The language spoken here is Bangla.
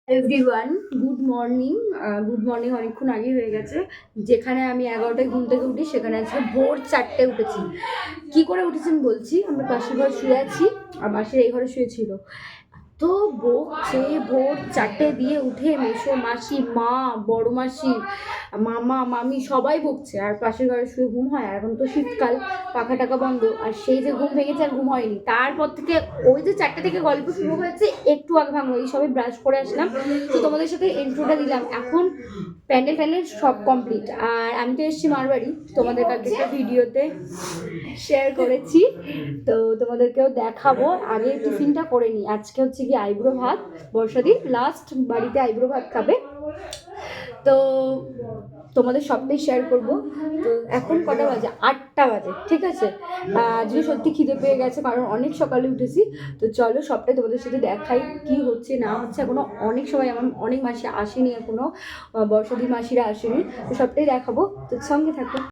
Everyone, good morning. অনেকক্ষণ আগে হয়ে গেছে। যেখানে আমি 11টায় ঘুম থেকে উঠি, সেখানে আজকে ভোর 4টে উঠেছি। কি করে উঠেছি আমি বলছি। আমরা পাশের ঘরে শুয়ে আছি, আর পাশের এই ঘরে শুয়েছিল। তো বকছে ভোর 4টে দিয়ে উঠে, মেসো মাসি, মা, বড় মাসি, মামা, মামি সবাই বকছে। আর পাশের ঘরে শুয়ে ঘুম হয়। আর এখন তো শীতকাল, পাখা টাকা বন্ধ। আর সেই যে ঘুম ভেঙেছে আর ঘুম হয়নি। তারপর থেকে ওই যে 4টে থেকে গল্প শুরু হয়েছে, একটু আগে ভাঙলো। এই সবাই ব্রাশ করে আসলাম, তো তোমাদের সাথে ইন্ট্রোটা দিলাম। এখন প্যান্ডেল সব কমপ্লিট। আর আমি তো এসেছি মারবাড়ি, তোমাদের কালকে একটা ভিডিওতে শেয়ার করেছি, তো তোমাদেরকেও দেখাবো। আগে টিফিনটা করে নিই। আজকে হচ্ছে কি আইব্রো ভাত, বর্ষাদি লাস্ট বাড়িতে আইব্রো ভাত খাবে, তো তোমাদের সবটাই শেয়ার করব। তো এখন কটা বাজে? 8টা বাজে, ঠিক আছে। আজকে সত্যি খিদে পেয়ে গেছে, কারণ অনেক সকালে উঠেছি। তো চলো সবটাই তোমাদের সাথে দেখাই কি হচ্ছে না হচ্ছে। এখনো অনেক সময়, আমার অনেক মাসি আসেনি, এখনো বর্ষাদি মাসিরা আসেনি, তো সবটাই দেখাবো, তো সঙ্গে থাকো।